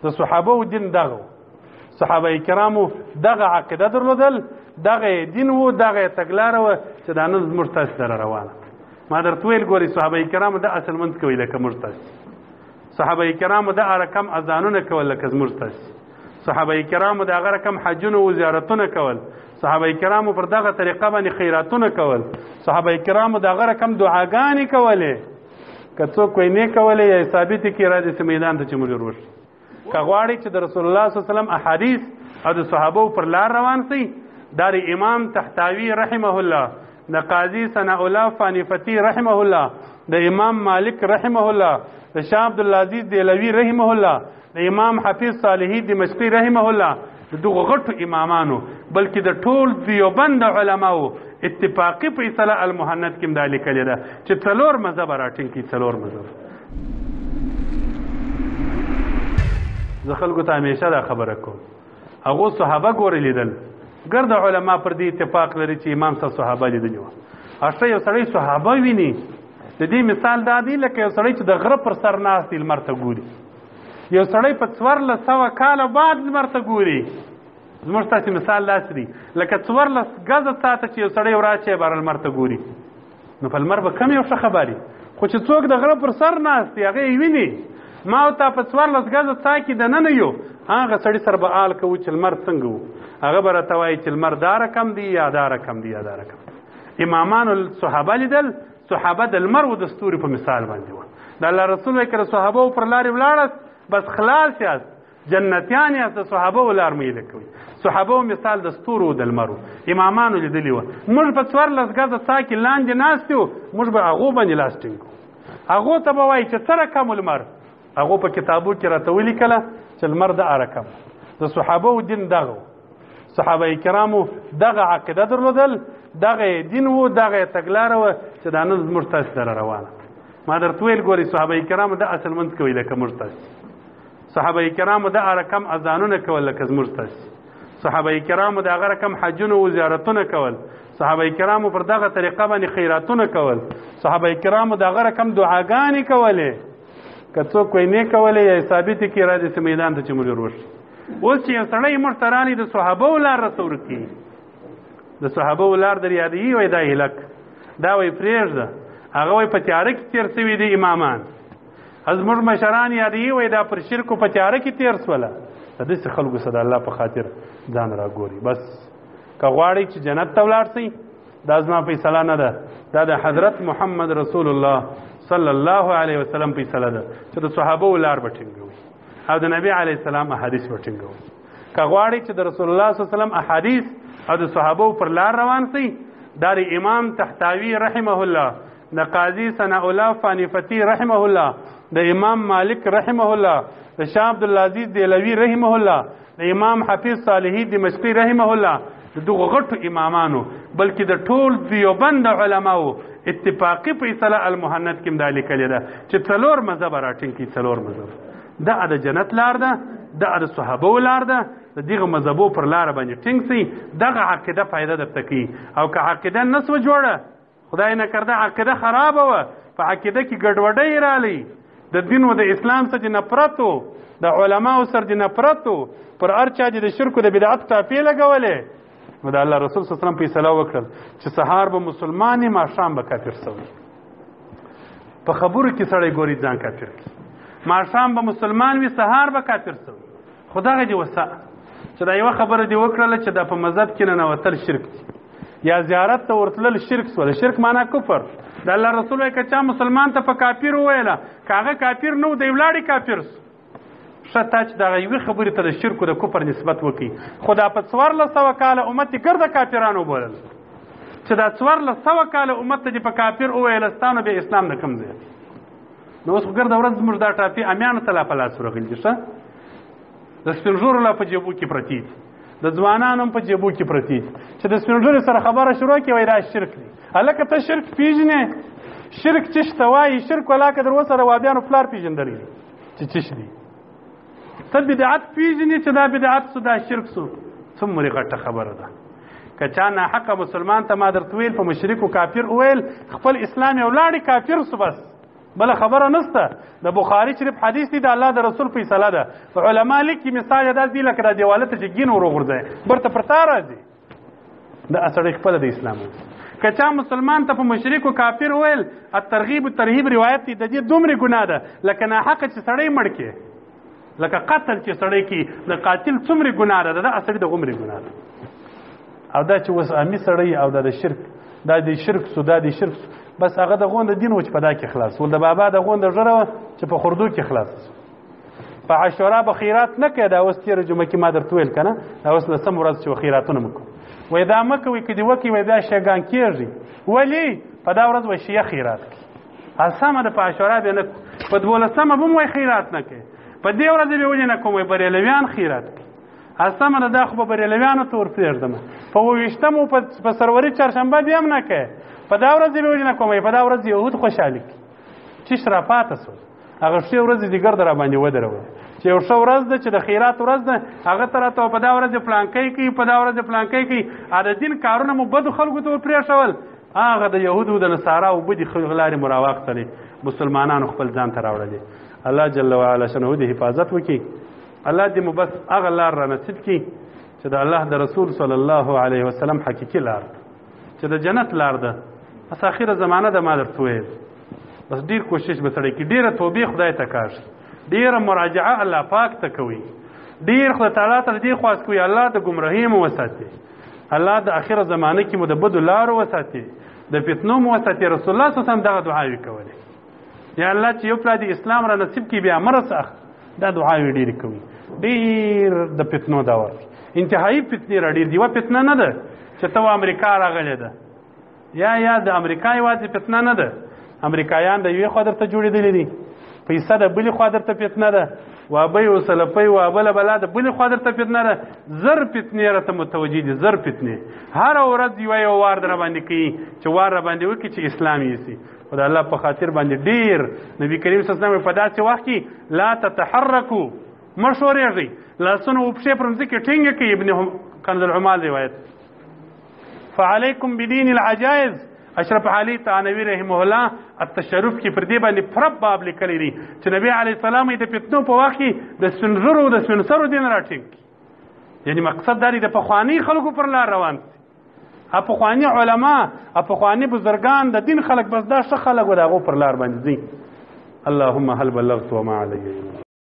د صحابه دین دغه صحابه کرامو دغه عقیده درلودل، دغه دین وو، دغه تګلاره وه چې دا نن زموږ تاسې سره روانه. ما درته ویل ګورئ صحابه کرامو د اصل منځ کوي لکه موږ تاسې، صحابه کرامو د رقم اذانونه کول لکه زموږ تاسې، صحابه کرامو د هغه رقم حجونه و زیارتونه کول، صحابه کرامو پر دغه طریقه باندې خیراتونه کول، صحابه کرامو د هغه رقم دعاګانې کولې. که څوک وایي نه کولې یا ثابتې کړي را دې میدان ته چې موږ وروشي. که غواړئ چې د رسول الله صلی الله علیه وسلم احادیث او د صحابو پر لار روان سئ، دا د امام تحتاوی رحمه الله، د قاضي ثناء الله فانفتی رحمه الله، د امام مالک رحمه الله، د شاه عبدالعزیز دهلوي رحمه الله، د امام حفیظ صالحی دمشقي رحمه الله، د دغو غټو امامانو بلکې د ټول دیوبند علماو اتفاقي فیصله المهند کې دا لیکلې ده چې څلور مذهب راټینګ کړي. څلور مذهب. زه خلکو ته همیشه دا خبره کوم، هغو صحابه ګورې لیدل، ګرد علما پر دې اتفاق لري چې امام صاحب صحابه لیدلي وه. هغه یو سړی صحابه ویني، د دې مثال دا دی لکه یو سړی چې د غره پر سر ناست دی لمر ته ګوري، یو سړی په 1400 کاله بعد لمر ته ګوري. زموږ تاسې مثال داسې دی لکه 14 ګزه ساته چې یو سړی وراچی باره لمر ته ګوري، نو په لمر به کم یو ښه خبري، خو چې څوک د غره پر سر ناست دی هغه یې ویني. ما او تا په 14 ګزه سا کې دننه یو هغه سړي سره به آل کوو چې لمر څنګه و، هغه به راته وایي چې لمر دا رقم دی یا دا رقم دی یا دا رقم. امامانو صحابه لیدل، صحابه د لمر و د ستوري په مثال باندې وه. د الله رسول وایي که د صحابو پر لارې ولاړاست بس خلاص یاست، جنتیان یاست، د صحابو لار میله کوي. صحابو مثال د ستورو د لمرو امامانو لیدلي وه. موږ په 14 ګزه سا کې لاندې ناست یو، موږ به هغو باندې لاس ټینګو، هغو ته به وایي چې څه رقم لمر، هغو په کتابو کې راته ولیکله چې لمر د رقم. د صحابو دین دغه صحابه کرامو دغه عقیده درلودل، دغه دین وو، دغه تګلاره وه چې دا نن زموږ تاسې سره روانه. ما درته ویل ګورئ صحابه کرامو د اصل منځ کوي لکه موږ تاسې، صحابه کرامو د رقم اذانونه کول لکه زموږ تاسې، صحابه کرامو د هغه رقم حجونه و زیارتونه کول، صحابه کرامو پر دغه طریقه باندې خیراتونه کول، صحابه کرامو د هغه رقم دعاګانې کولې. که څوک وایي نه کولې یا ثابتې کړي را دې میدان ته چې موږ وروشي. اوس چې یو سړی موږ ته راني د صحابو لار راته ورکوي، د صحابو لار در یادوي، وایي دا هلک دا وایي پرېږده، هغه وایي په تیاره کې تېر سوي دي امامان، زموږ مشران یادوي، وایي دا پر شرکو په تیاره کې تېر سوله. د داسې خلکو سره د الله په خاطر ځان راګوري. بس که غواړئ چې جنت ته ولاړ شئ، دا زما فیصله نه ده، دا د حضرت محمد رسول الله صلی الله علیه وسلم فیصله ده چې د صحابو لار به ټینګوي او د نبی علیه السلام احادیث به ټینګوي. که غواړئ چې د رسول الله صلی الله علیه وسلم احادیث او د صحابو پر لار روان سئ، دا د امام تحتاوی رحمه الله، د قاضي ثناء الله فانفتی رحمه الله، د امام مالک رحمه الله، د شاه عبدالعزیز دهلوي رحمه الله، د امام حفیظ صالحی دمشقي رحمه الله، د دغو غټو امامانو بلکې د ټول دیوبند علماو اتفاقي فیصله المهند کې دا لیکلې ده چې څلور مذهب راټینګ کړي. څلور مذهب دا د جنت لار ده، دا د صحابو لار ده، د دغه مذهبو پر لار باندې ټینګ سئ، دغه عقیده فایده درته کوي. او که عقیده نه سوه جوړه، خدای نه کرده عقیده خرابه وه، په عقیده کې ګډوډۍ رالی، د دین و د اسلام سره نفرت و، د علماو سره د نفرت و، پر هر چا د شرک و د بدعت ټاپې لګولې، نو د الله رسول صلی الله علیه وسلم فیصله وکړل چې سهار به مسلمان وي، ماښام به کافر سوی. په خبرو کې سړی ګوري ځان کافر کړي، ماښام به مسلمان وي، سهار به کافر سوی. خو دغه دې وسه چې دا یوه خبره دې وکړله چې دا په مذهب کې ننوتل شرک دي، یا زیارت ته ورتلل شرک سوله. شرک معنا کفر. د الله رسول وایي که چا مسلمان ته په کافر وویله، که هغه کافر نه و دی ولاړې کافر سو. ښه تا چې دغه یوې خبرې ته د شرک و د کفر نسبت وکړي، خو دا په 1400 کاله امت یې ګرده کافران وبولل، چې دا 1400 کاله امت ته دې په کافر وویله ستا نو بیا اسلام نه کم ځای. نو اوس خو ګرده ورځ زموږ دا ټاپې امیانو ته لا په لاس ورغلي دي، ښه د سپین ږیرو لا په جیبو کې پرتې دي، د ځوانانو هم په جیبو کې پرتې دي، چې د سپین ږیرو سره خبره شروع کړي وایي دا شرک دی. هلکه ته شرک پېژنې؟ شرک چش ته وایي؟ شرک ولاکه در اوسه د وابیانو پلار پېژندلی دی چې چش دی. ته بدعت پېژنې چې دا بدعت سو، دا شرک سو، څومره غټه خبره ده. که چا ناحقه مسلمان ته ما درته ویل په مشرکو کافر وویل، خپل اسلام یې ولاړې کافر سو، بس بل خبره نسته د بخاری شریف حدیث دی د الله د رسول فیصله ده علما لیکي مثال دا دی لکه د دیواله ته چې ګین ورغورځي برته پرتا راځي د اسړی خپل د اسلام کچا مسلمان ته په مشرک او کافر ویل الترغیب والترهیب روایت دی د دې دومره ګناه ده لکه نه حق چې سړی مړ کې لکه قتل چې سړی کې د قاتل څومره ګناه ده د اسړی د غمره ګناه ده او دا چې وس امي سړی او د شرک دا د شرک سودا د شرک بس هغه د غوند دین وچ په دا کې خلاص ول د بابا د غوند ژره چې په خردو کې خلاص په عاشورا به خیرات نه کړه دا اوس تیر جمعه کې ما درته ویل کنه دا اوس د سم ورځ چې خیراتونه مکو وای دا مکه وي کدی وکی وای دا شګان کیږي ولی په دا ورځ وای شي خیرات کی اسامه د په عاشورا به نه په 12مه بم وای خیرات نه کی په دې ورځ به ونی نه کوم بریلویان خیرات کی اسامه د خو بریلویانو تور پرېږدم په وښتمو په سروري چهارشنبه دی هم نه کی په دا ورځ به ونی نه کوم په دا ورځ يهود خوشاله کی چې شرافات سو هغه شی ورځ دي ګرد را باندې ودرول چې یو څو ورځ ده چې د خیرات ورځ ده هغه تر ته په دا ورځ پلانکۍ کوي په دا ورځ پلانکۍ کوي د دین کارونه مو بد خلکو ته پرېښول هغه د يهودو د نصارا او بدي خلاري مراوغتلې مسلمانانو خپل ځان ته راوړل الله جل وعلا شنو دې حفاظت وکي الله دې مو بس هغه لار را نصیب کړي چې د الله د رسول صلی الله علیه وسلم حقیقي لار چې د جنت لار ده پس اخیره زمانه د ما درته ویل بس ډیر کوشش به سړی کې ډیره توبې خدای ته کاش ډیره مراجعه الله پاک ته کوي ډیر خدای تعالی ته دې خواست کوي الله د گمراهۍ مو وساتي الله د اخره زمانه کې مو د بدو لارو وساتي د فتنو مو وساتي رسول الله صلی الله علیه وسلم دغه دعاوې کولې یا الله چې یو پلا د اسلام را نصیب کی بیا مرسخ دا دعاوې ډیر کوي ډیر د فتنو دور انتهایی فتنې را ډیر دی و فتنه نه ده چې ته امریکا راغلی ده یا د امریکا یوازې فتنه نه ده امریکایان د یوې خوا درته جوړېدلي دي پیسه د بلې خوا درته فتنه ده وابۍ او سلفۍ وابله بلا د بلې خوا درته فتنه ده زر فتنې راته متوجه دي زر فتنې هره ورځ یو وار در باندې کوي چې وار را باندې وکړي چې اسلام یې خو د الله په خاطر باندې ډیر نبی کریم صلی الله علیه وسلم په داسې وخت کې لا تتحرکوا مه ښورېږئ لاسونه و پښې پر مځکې ټینګې کوي ابن کنز العمال روایت فعلیکم بدین العجائز اشرف علی تانوی رحمه الله التشرف کې پر دې باندې فرب باب لیکلی دي چې نبی علیه السلام یې د فتنو په وخت کې د سپینږیرو د سپین سرو دین راټینګ یعنی مقصد دا دی د پخواني خلکو پر لار روان دي پخواني علما پخواني بزرګان د دین خلک بس دا ښه خلک و د هغو پر لار باندې ځي اللهم هل بلغت وما علی